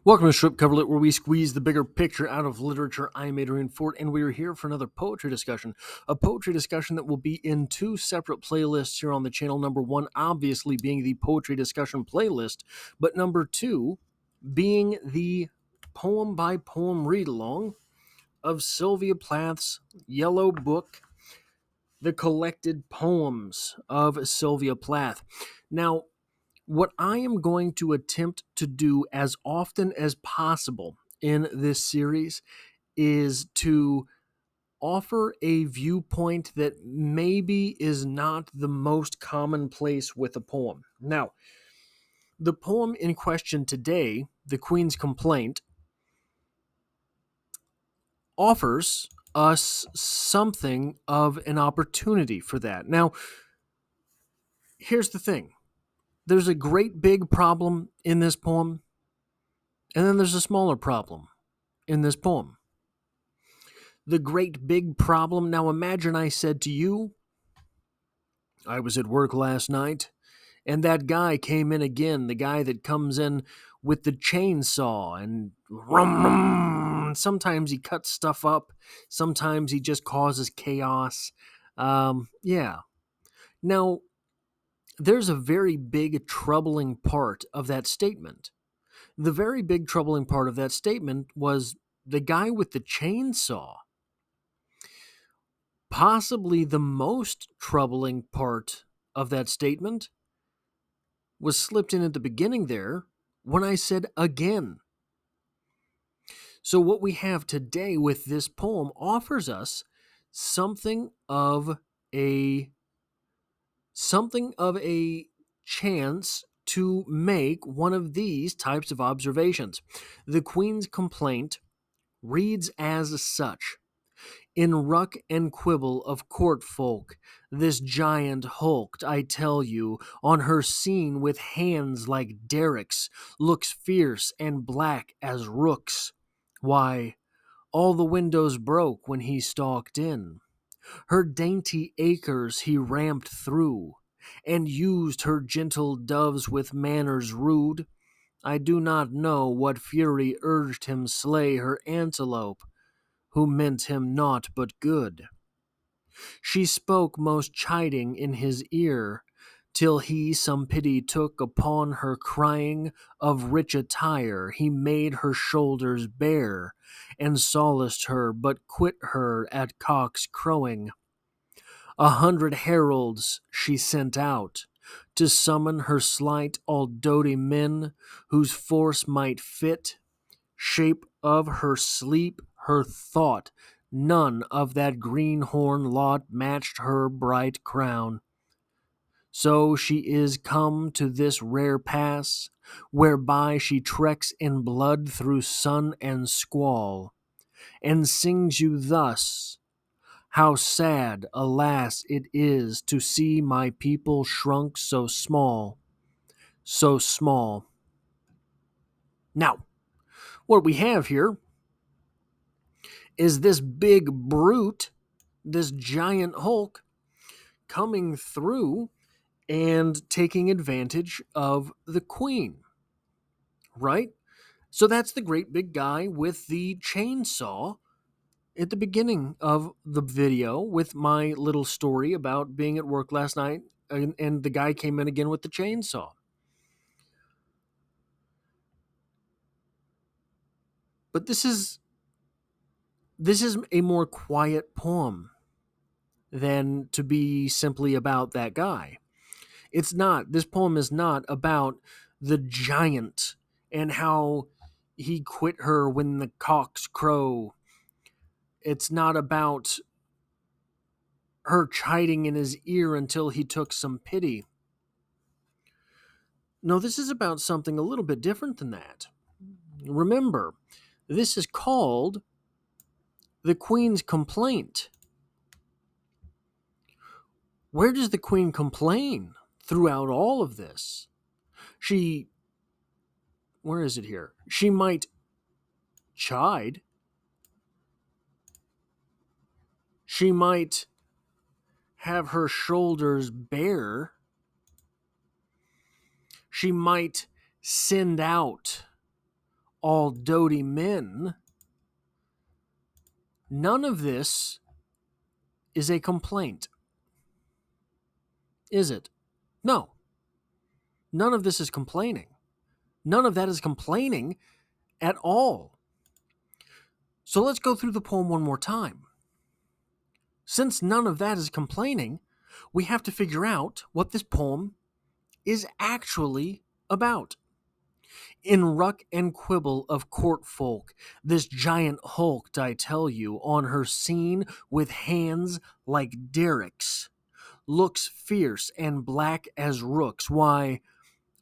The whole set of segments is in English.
Welcome to Strip Coverlet, where we squeeze the bigger picture out of literature. I'm Adrian Fort, and we are here for another poetry discussion. A poetry discussion that will be in two separate playlists here on the channel. Number one, obviously, being the poetry discussion playlist, but number two, being the poem by poem read along of Sylvia Plath's Yellow Book, The Collected Poems of Sylvia Plath. Now, what I am going to attempt to do as often as possible in this series is to offer a viewpoint that maybe is not the most commonplace with a poem. Now, the poem in question today, The Queen's Complaint, offers us something of an opportunity for that. Now, here's the thing. There's a great big problem in this poem, and then there's a smaller problem in this poem. The great big problem. Now imagine I said to you, I was at work last night, and that guy came in again, the guy that comes in with the chainsaw and sometimes he cuts stuff up, sometimes he just causes chaos. Yeah. Now, there's a very big troubling part of that statement. The very big troubling part of that statement was the guy with the chainsaw. Possibly the most troubling part of that statement was slipped in at the beginning there when I said again. So what we have today with this poem offers us something of a chance to make one of these types of observations. The Queen's Complaint reads as such. In ruck and quibble of court folk, this giant hulked, I tell you, on her scene with hands like derricks, looks fierce and black as rooks. Why, all the windows broke when he stalked in. Her dainty acres he ramped through, and used her gentle doves with manners rude. I do not know what fury urged him slay her antelope, who meant him naught but good. She spoke most chiding in his ear, till he some pity took upon her crying of rich attire. He made her shoulders bare, and solaced her, but quit her at cock's crowing. 100 heralds she sent out, to summon her slight all doughty men, whose force might fit shape of her sleep, her thought. None of that greenhorn lot matched her bright crown. So she is come to this rare pass, whereby she treks in blood through sun and squall, and sings you thus, how sad, alas, it is to see my people shrunk so small, so small. Now, what we have here is this big brute, this giant Hulk, coming through and taking advantage of the queen, right? So that's the great big guy with the chainsaw at the beginning of the video with my little story about being at work last night and the guy came in again with the chainsaw. But this is a more quiet poem than to be simply about that guy. It's not. This poem is not about the giant and how he quit her when the cocks crow. It's not about her chiding in his ear until he took some pity. No, this is about something a little bit different than that. Remember, this is called The Queen's Complaint. Where does the Queen complain throughout all of this? Where is it here? She might chide. She might have her shoulders bare. She might send out all doty men. None of this is a complaint, is it? No. None of this is complaining. None of that is complaining at all. So let's go through the poem one more time. Since none of that is complaining, we have to figure out what this poem is actually about. In ruck and quibble of court folk, this giant hulked, I tell you, on her scene with hands like derricks, looks fierce and black as rooks. Why,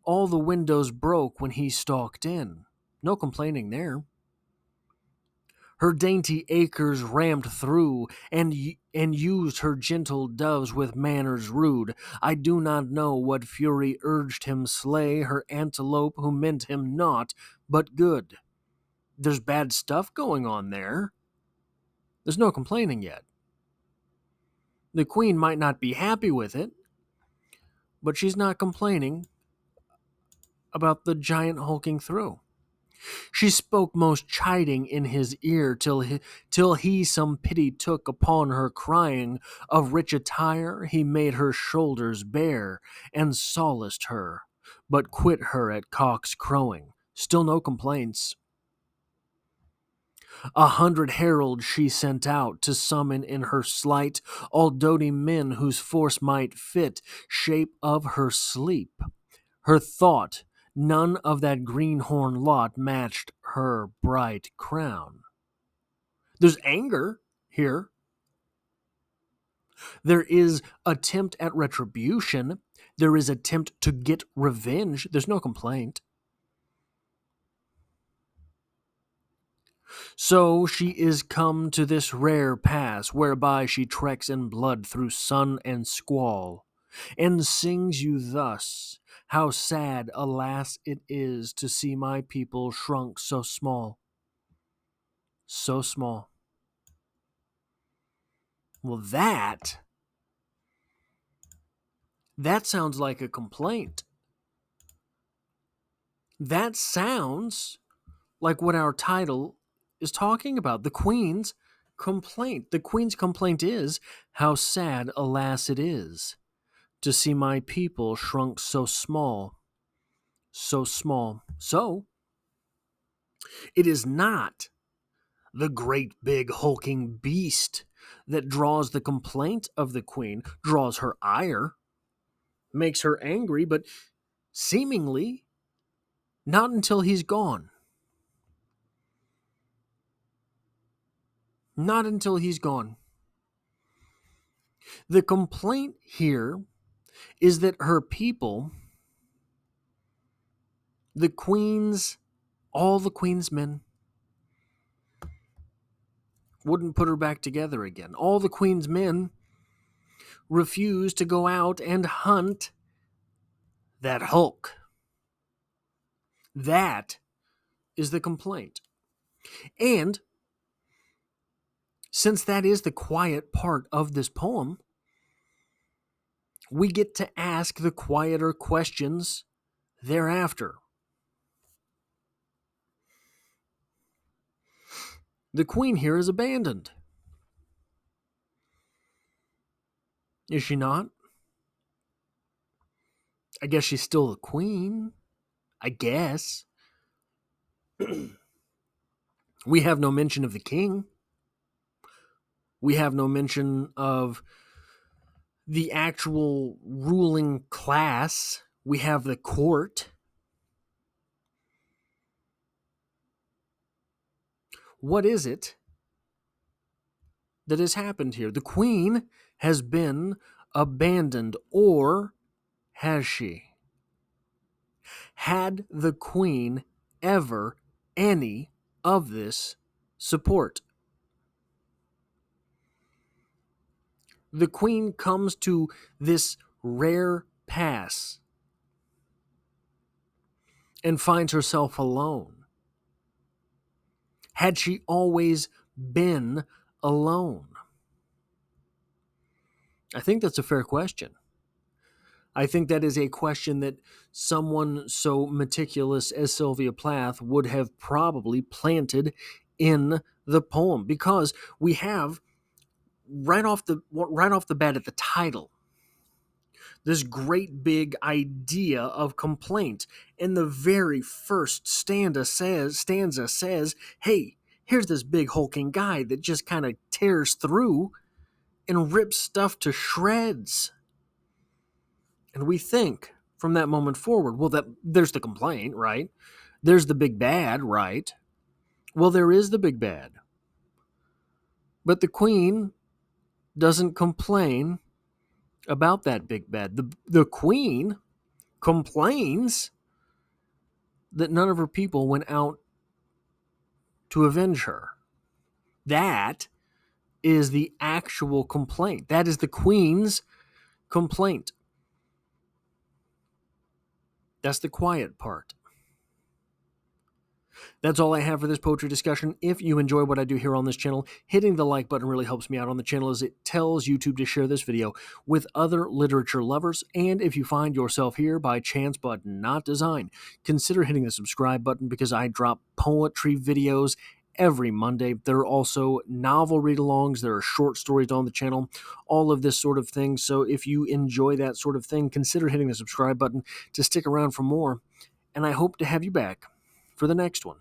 all the windows broke when he stalked in. No complaining there. Her dainty acres rammed through, and used her gentle doves with manners rude. I do not know what fury urged him slay her antelope who meant him naught but good. There's bad stuff going on there. There's no complaining yet. The queen might not be happy with it, but she's not complaining about the giant hulking through. She spoke most chiding in his ear till he some pity took upon her crying. Of rich attire he made her shoulders bare, and solaced her, but quit her at cock's crowing. Still no complaints. 100 heralds she sent out to summon in her sleight all doughty men whose force might fit shape of her sleep. Her thought, none of that greenhorn lot matched her bright crown. There's anger here. There is attempt at retribution. There is attempt to get revenge. There's no complaint. So she is come to this rare pass, whereby she treks in blood through sun and squall, and sings you thus, how sad, alas, it is to see my people shrunk so small. So small. Well, that sounds like a complaint. That sounds like what our title is talking about. The Queen's complaint. The Queen's complaint is, how sad, alas, it is to see my people shrunk so small. So small. So, it is not the great big hulking beast that draws the complaint of the Queen, draws her ire, makes her angry, but seemingly not until he's gone. Not until he's gone. The complaint here is that her people, the Queen's, all the Queen's men, wouldn't put her back together again. All the Queen's men refused to go out and hunt that Hulk. That is the complaint. And since that is the quiet part of this poem, we get to ask the quieter questions thereafter. The Queen here is abandoned. Is she not? I guess she's still the Queen. I guess. We have no mention of the king. We have no mention of the actual ruling class. We have the court. What is it that has happened here? The Queen has been abandoned, or has she? Had the Queen ever any of this support? The Queen comes to this rare pass and finds herself alone. Had she always been alone? I think that's a fair question. I think that is a question that someone so meticulous as Sylvia Plath would have probably planted in the poem, because we have right off the bat at the title this great big idea of complaint. And the very first stanza says, hey, here's this big hulking guy that just kind of tears through and rips stuff to shreds. And we think from that moment forward, well, that there's the complaint, right? There's the big bad, right? Well, there is the big bad. But the queen doesn't complain about that big bad. The queen complains that none of her people went out to avenge her. That is the actual complaint. That is the queen's complaint. That's the quiet part. That's all I have for this poetry discussion. If you enjoy what I do here on this channel, hitting the like button really helps me out on the channel, as it tells YouTube to share this video with other literature lovers. And if you find yourself here by chance but not design, consider hitting the subscribe button, because I drop poetry videos every Monday. There are also novel read-alongs. There are short stories on the channel, all of this sort of thing. So if you enjoy that sort of thing, consider hitting the subscribe button to stick around for more. And I hope to have you back for the next one.